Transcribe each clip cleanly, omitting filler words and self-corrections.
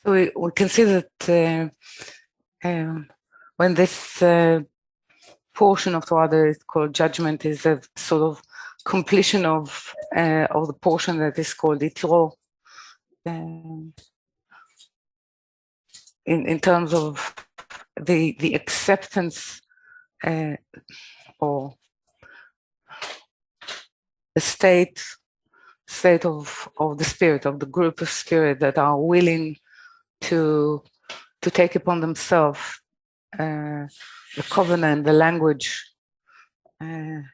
So we can see that when this portion of Torah that is called judgment is a sort of completion of the portion that is called Yitro, in terms of the acceptance or the state of the spirit, of the group of spirit that are willing to take upon themselves the covenant, the language, the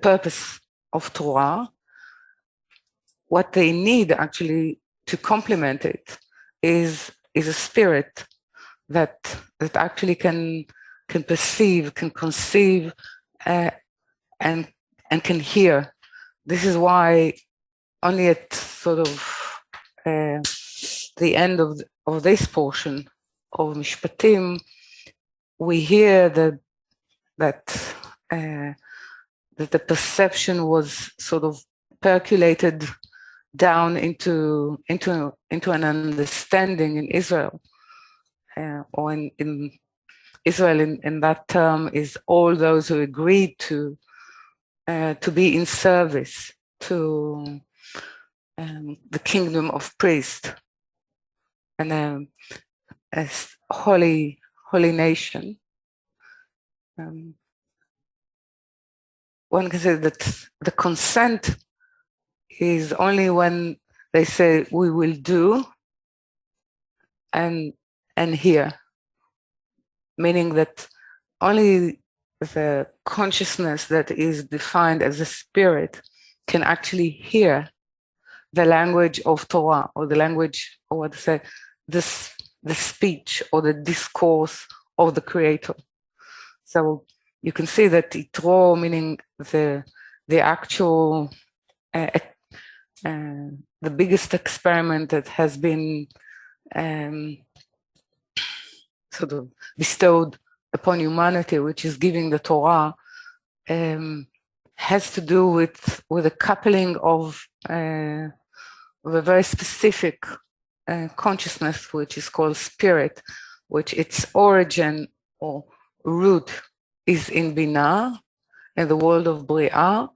purpose of Torah. What they need actually to complement it is a spirit that actually can perceive, can conceive, and can hear. This is why only at sort of the end of this portion of Mishpatim, we hear that the perception was sort of percolated down into an understanding in Israel, or in Israel in that term is all those who agreed to be in service to the kingdom of priests and a holy nation. One can say that the consent is only when they say we will do and hear, meaning that only the consciousness that is defined as a spirit can actually hear the language of Torah, or the language, or what to say, the speech or the discourse of the Creator. So you can see that Yitro, meaning the actual, the biggest experiment that has been sort of bestowed upon humanity, which is giving the Torah, has to do with a coupling of a very specific consciousness, which is called spirit, which its origin or root is in Binah, in the world of Briah,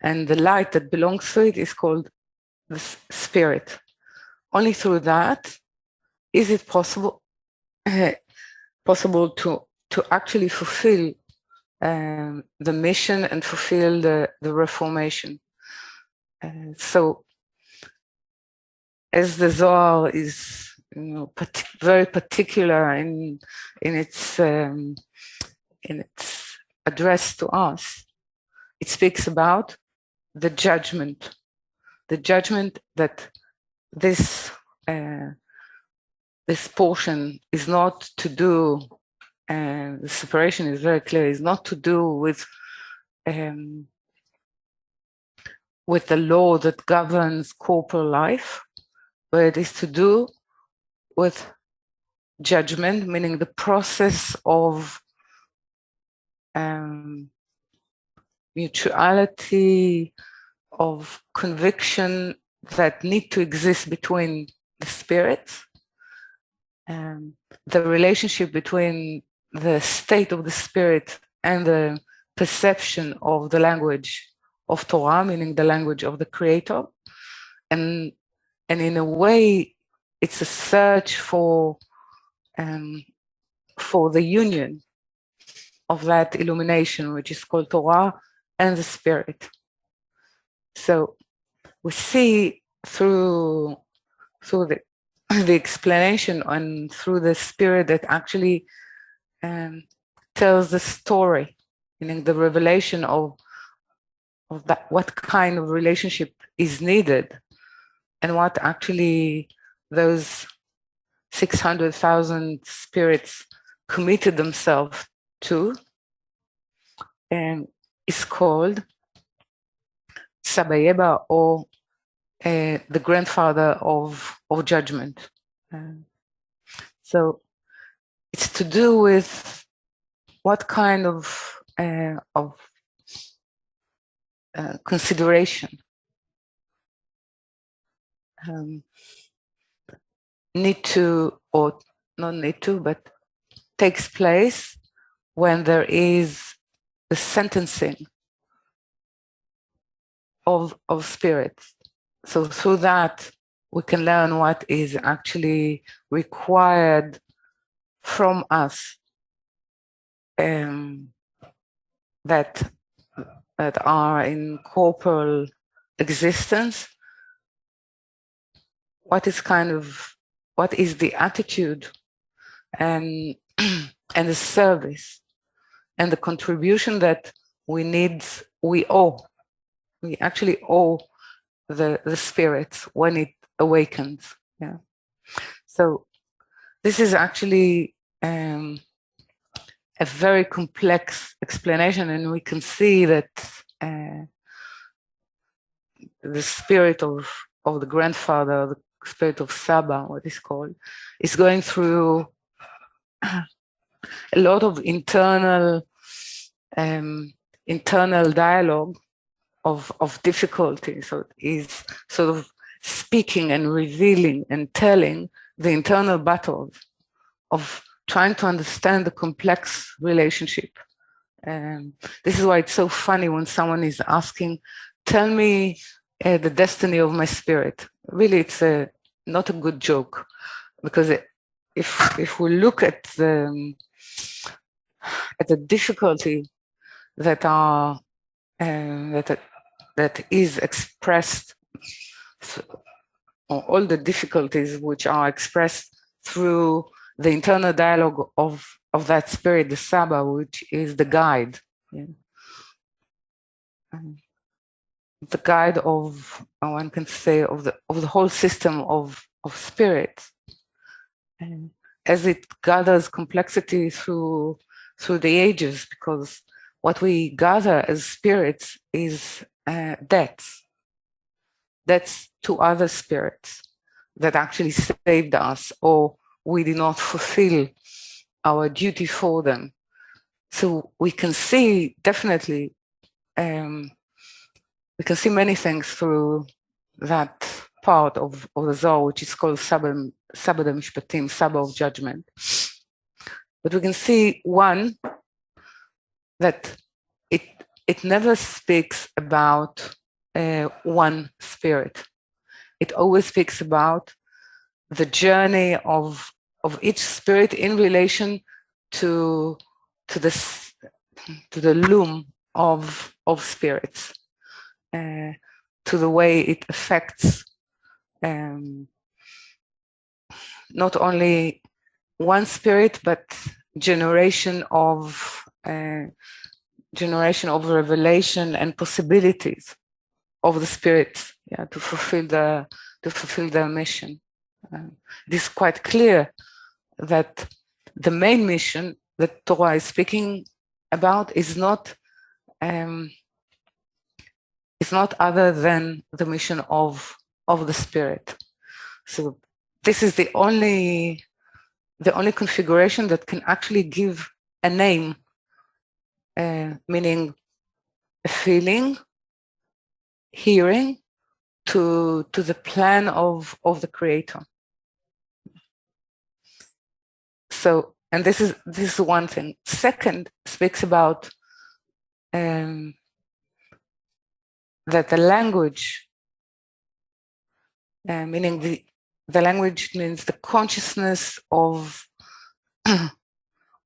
and the light that belongs to it is called the spirit. Only through that is it possible to actually fulfill the mission and fulfill the reformation. So, as the Zohar is, very particular in its address to us, it speaks about the judgment that this portion is not to do. The separation is very clear. Is not to do with the law that governs corporal life, but it is to do with judgment, meaning the process of mutuality, of conviction that need to exist between the spirits, the relationship between the state of the spirit and the perception of the language of Torah, meaning the language of the Creator. And in a way, it's a search for the union of that illumination, which is called Torah and the Spirit. So we see through the explanation and through the Spirit that actually tells the story, meaning the revelation of that, what kind of relationship is needed, and what actually those 600,000 spirits committed themselves to, and is called Sabayeba, or the grandfather of judgment. So it's to do with what kind of consideration. need to, or not need to, but takes place when there is the sentencing of spirits. So through that, we can learn what is actually required from us, that are in corporal existence. What is the attitude and and the service and the contribution that we actually owe the spirit when it awakens. Yeah. So this is actually a very complex explanation, and we can see that the spirit of the grandfather, the spirit of Saba, what is called, is going through a lot of internal dialogue of difficulty. So he's sort of speaking and revealing and telling the internal battles of trying to understand the complex relationship. This is why it's so funny when someone is asking, tell me the destiny of my spirit. Really, it's not a good joke, because if we look at the difficulty that are that is expressed, or all the difficulties which are expressed through the internal dialogue of that spirit, the Saba, which is the guide. Yeah. The guide of, one can say, of the whole system of spirits, as it gathers complexity through the ages, because what we gather as spirits is debts to other spirits that actually saved us, or we did not fulfill our duty for them. So we can see definitely, we can see many things through that part of the Zohar, which is called Saba de Mishpatim, Saba of judgment. But we can see, one, that it never speaks about one spirit. It always speaks about the journey of each spirit in relation to the loom of spirits, to the way it affects not only one spirit, but generation of revelation and possibilities of the spirits, to fulfill their mission. It is quite clear that the main mission that Torah is speaking about is not other than the mission of the spirit. So this is the only configuration that can actually give a name, meaning a feeling, hearing, to the plan of the Creator. So, and this is one thing. Second, speaks about that the language, meaning the language means the consciousness of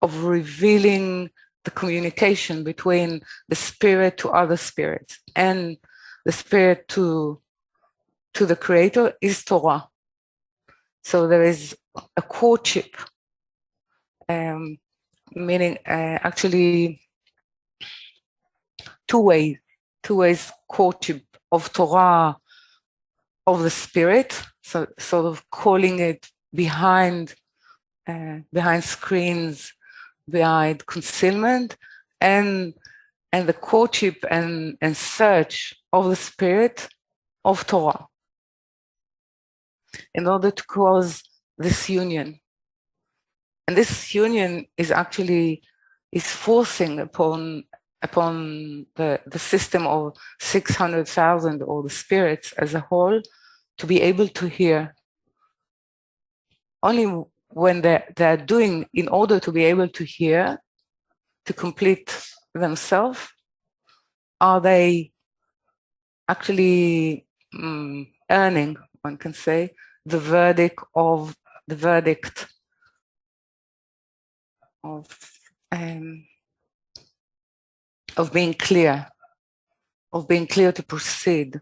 revealing the communication between the spirit to other spirits and the spirit to the Creator, is Torah. So there is a courtship, meaning actually two ways courtship of Torah of the spirit, so sort of calling it behind screens, behind concealment, and the courtship and search of the spirit of Torah, in order to cause this union. And this union is actually forcing upon the system of 600,000, or the spirits as a whole, to be able to hear. only when they're doing in order to be able to hear, to complete themselves, are they actually earning, one can say, the verdict of being clear, to proceed.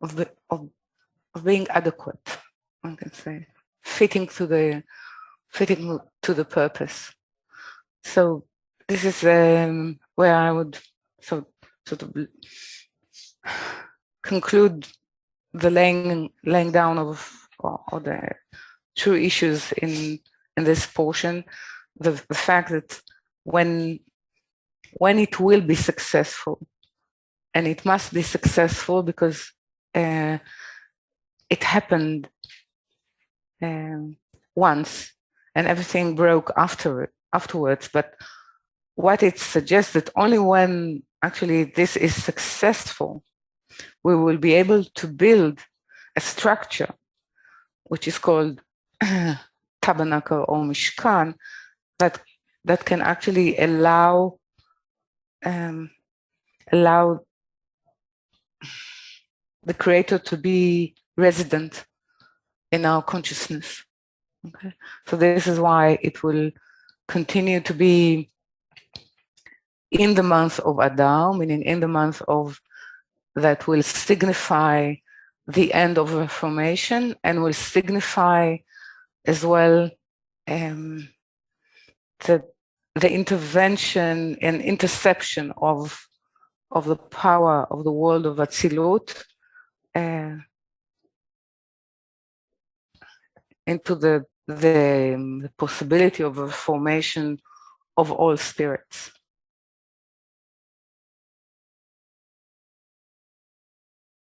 Of being adequate, one can say, fitting to the purpose. So this is where I would sort of conclude the laying down of or the true issues in this portion. The fact that when it will be successful, and it must be successful because it happened once, and everything broke afterwards. But what it suggests that only when actually this is successful, we will be able to build a structure which is called tabernacle or Mishkan, that can actually allow the Creator to be resident in our consciousness. Okay, so this is why it will continue to be in the month of Adar, meaning in the month of that will signify the end of Reformation, and will signify as well the intervention and interception of the power of the world of Atzilut into the possibility of a formation of all spirits.